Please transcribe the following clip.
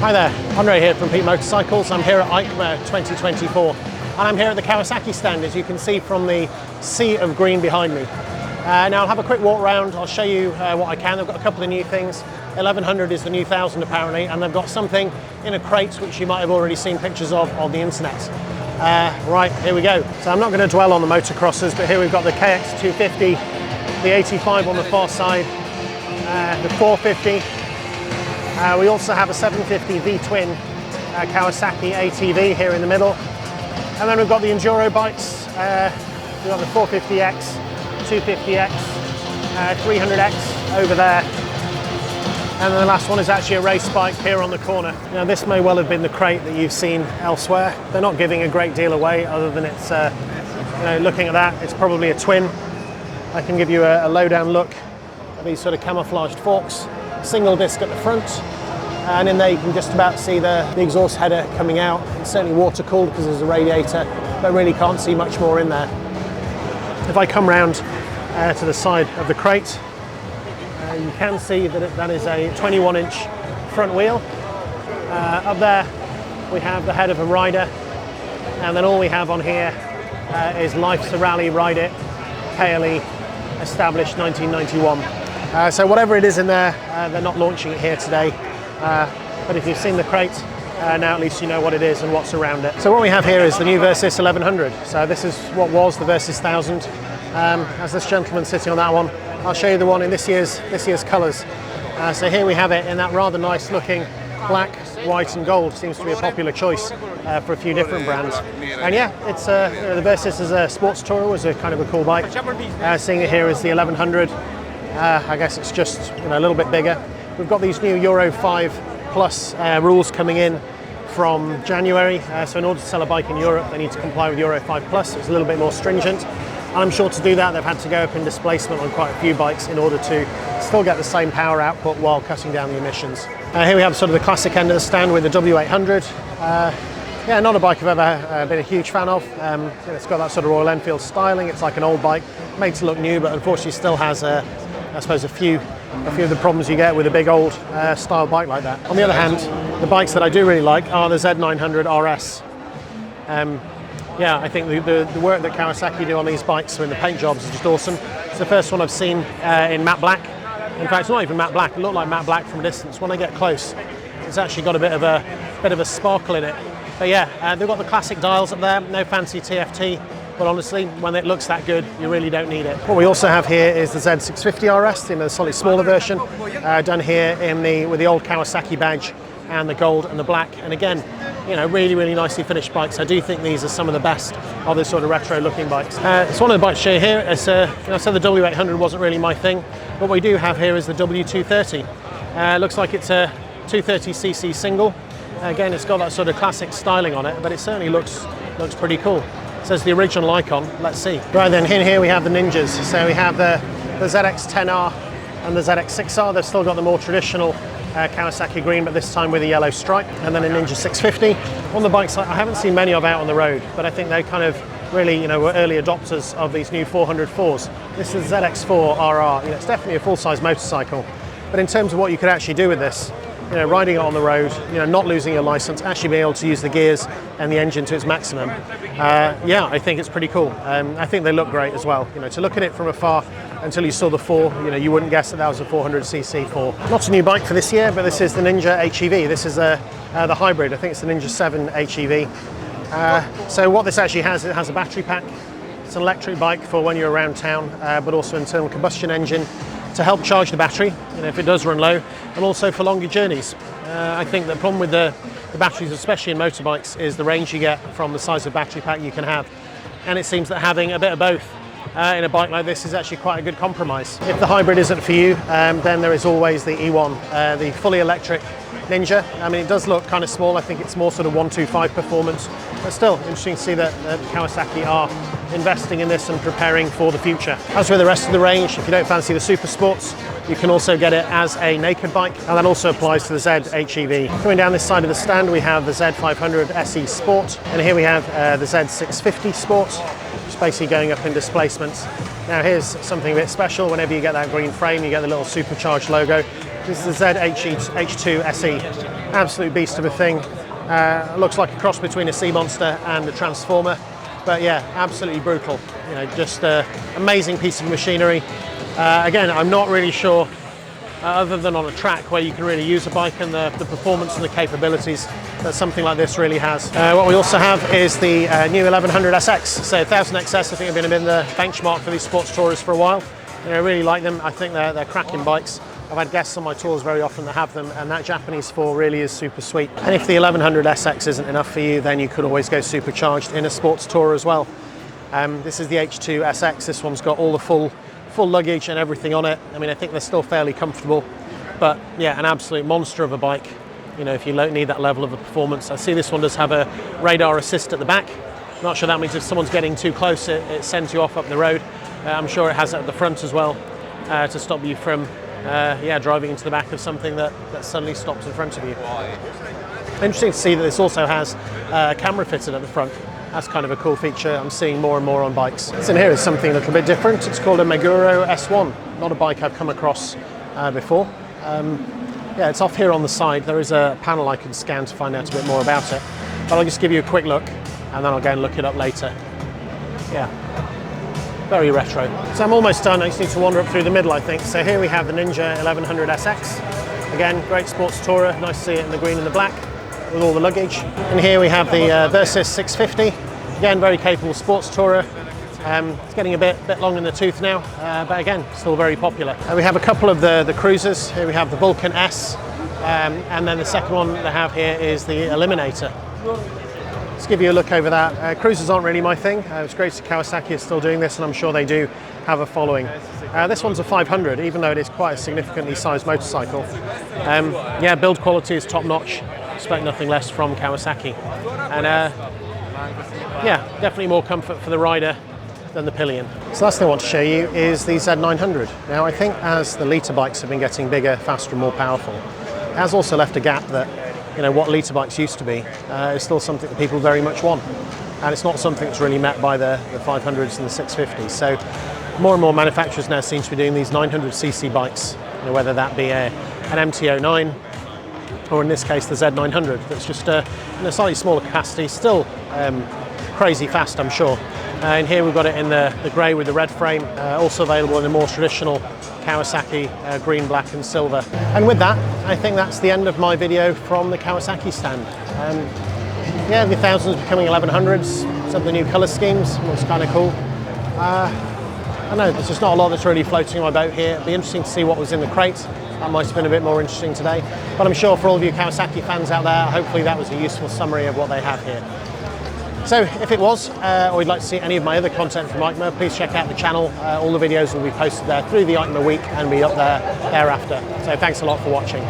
Hi there, Andre here from Pete Motorcycles. I'm here at EICMA 2024 and I'm here at the Kawasaki stand, as you can see from the sea of green behind me. Now I'll have a quick walk around, I'll show you what I can. They've got a couple of new things. 1100 is the new 1000 apparently, and they've got something in a crate which you might have already seen pictures of on the internet. Right, here we go. So I'm not going to dwell on the motocrossers, but here we've got the KX250, the 85 on the far side, the 450. We also have a 750 V-twin Kawasaki ATV here in the middle. And then we've got the enduro bikes. We've got the 450X, 250X, 300X over there. And then the last one is actually a race bike here on the corner. Now this may well have been the crate that you've seen elsewhere. They're not giving a great deal away other than it's, looking at that, it's probably a twin. I can give you a low-down look at these sort of camouflaged forks. Single disc at the front, and in there you can just about see the exhaust header coming out. It's certainly water cooled because there's a radiator, but really can't see much more in there. If I come round to the side of the crate, you can see that that is a 21-inch front wheel. Up there we have the head of a rider, and then all we have on here is Life's a Rally, Ride It, KLE, established 1991. So whatever it is in there, they're not launching it here today, but if you've seen the crate, now at least you know what it is and what's around it. So what we have here is the new Versys 1100. So this is what was the Versys 1000. As this gentleman sitting on that one, I'll show you the one in this year's colours. So here we have it in that rather nice looking black, white and gold. Seems to be a popular choice for a few different brands. And yeah, it's the Versys as a sports tourer was a kind of a cool bike. Seeing it here is the 1100. I guess it's just a little bit bigger. We've got these new Euro 5 Plus rules coming in from January. So in order to sell a bike in Europe, they need to comply with Euro 5 Plus. It's a little bit more stringent. And I'm sure to do that, they've had to go up in displacement on quite a few bikes in order to still get the same power output while cutting down the emissions. Here we have sort of the classic end of the stand with the W800. Yeah, not a bike I've ever been a huge fan of. It's got that sort of Royal Enfield styling. It's like an old bike, made to look new, but unfortunately still has, I suppose, a few of the problems you get with a big old style bike like that. On the other hand, the bikes that I do really like are the Z900 RS. Yeah, I think the work that Kawasaki do on these bikes and the paint jobs is just awesome. It's the first one I've seen in matte black. In fact, it's not even matte black. It looked like matte black from a distance. When I get close, it's actually got a bit of a sparkle in it. But yeah, they've got the classic dials up there. No fancy TFT. But honestly, when it looks that good, you really don't need it. What we also have here is the Z650 RS in a slightly smaller version, done here with the old Kawasaki badge and the gold and the black. And again, really, really nicely finished bikes. I do think these are some of the best of this sort of retro-looking bikes. It's one of the bikes shown here. It's, I said the W800 wasn't really my thing. What we do have here is the W230. Looks like it's a 230cc single. Again, it's got that sort of classic styling on it, but it certainly looks pretty cool. It says the original icon. Let's see. Right then, in here we have the Ninjas. So we have the ZX10R and the ZX6R. They've still got the more traditional Kawasaki green, but this time with a yellow stripe, and then a Ninja 650. One of the bikes I haven't seen many of out on the road, but I think they kind of really, were early adopters of these new 404s. This is ZX4 RR. It's definitely a full-size motorcycle, but in terms of what you could actually do with this, riding it on the road, not losing your license, actually being able to use the gears and the engine to its maximum. Yeah, I think it's pretty cool. I think they look great as well. To look at it from afar until you saw the 4, you wouldn't guess that was a 400cc 4. Not a new bike for this year, but this is the Ninja HEV. This is the hybrid. I think it's the Ninja 7 HEV. So what this actually has, it has a battery pack. It's an electric bike for when you're around town, but also internal combustion engine to help charge the battery, if it does run low, and also for longer journeys. I think the problem with the batteries, especially in motorbikes, is the range you get from the size of battery pack you can have. And it seems that having a bit of both in a bike like this is actually quite a good compromise. If the hybrid isn't for you, then there is always the E1, the fully electric Ninja. I mean, it does look kind of small. I think it's more sort of 125 performance, but still interesting to see that Kawasaki are investing in this and preparing for the future. As with the rest of the range, if you don't fancy the super sports, you can also get it as a naked bike, and that also applies to the Z HEV. Coming down this side of the stand, we have the Z500 SE Sport, and here we have the Z650 Sport, which is basically going up in displacements. Now here's something a bit special. Whenever you get that green frame, you get the little supercharged logo. This is the Z H2 SE. absolute beast of a thing. Looks like a cross between a sea monster and a transformer, but yeah, absolutely brutal. You know, just an amazing piece of machinery. Again, I'm not really sure, other than on a track where you can really use a bike and the performance and the capabilities that something like this really has. What we also have is the new 1100 SX. So 1000 XS, I think, have been the benchmark for these sports tourers for a while. You know, I really like them. I think they're cracking bikes. I've had guests on my tours very often that have them, and that Japanese 4 really is super sweet. And if the 1100 SX isn't enough for you, then you could always go supercharged in a sports tour as well. This is the H2 SX. This one's got all the full luggage and everything on it. I mean, I think they're still fairly comfortable, but yeah, an absolute monster of a bike. You know, if you don't need that level of a performance. I see this one does have a radar assist at the back. I'm not sure that means if someone's getting too close, it sends you off up the road. I'm sure it has it at the front as well to stop you from driving into the back of something that suddenly stops in front of you. Interesting to see that this also has camera fitted at the front. That's kind of a cool feature I'm seeing more and more on bikes. This in here is something a little bit different. It's called a Meguro S1. Not a bike I've come across before. Yeah, it's off here on the side. There is a panel I can scan to find out a bit more about it. But I'll just give you a quick look and then I'll go and look it up later. Yeah, very retro. So I'm almost done. I just need to wander up through the middle, I think. So here we have the Ninja 1100 SX. Again, great sports tourer. Nice to see it in the green and the black with all the luggage. And here we have the Versys 650. Again, very capable sports tourer. It's getting a bit long in the tooth now, but again, still very popular. We have a couple of the cruisers. Here we have the Vulcan S, and then the second one they have here is the Eliminator. Let's give you a look over that. Cruisers aren't really my thing. It's great that Kawasaki is still doing this, and I'm sure they do have a following. This one's a 500, even though it is quite a significantly sized motorcycle. Yeah, build quality is top notch. Expect nothing less from Kawasaki. And yeah, definitely more comfort for the rider than the pillion. So last thing I want to show you is the Z900. Now I think as the litre bikes have been getting bigger, faster and more powerful, it has also left a gap that, you know, what litre bikes used to be is still something that people very much want. And it's not something that's really met by the 500s and the 650s. So more and more manufacturers now seem to be doing these 900cc bikes, you know, whether that be an MT-09 or in this case the Z900, that's just in a slightly smaller capacity, still crazy fast, I'm sure. And here we've got it in the grey with the red frame, also available in a more traditional Kawasaki green, black and silver. And with that, I think that's the end of my video from the Kawasaki stand. Yeah, the 1000s becoming 1100s, some of the new colour schemes, looks kind of cool. I don't know, there's just not a lot that's really floating on my boat here. It'd be interesting to see what was in the crate. That might have been a bit more interesting today. But I'm sure for all of you Kawasaki fans out there, hopefully that was a useful summary of what they have here. So if it was, or you'd like to see any of my other content from EICMA, please check out the channel. All the videos will be posted there through the EICMA week and be up there thereafter. So thanks a lot for watching.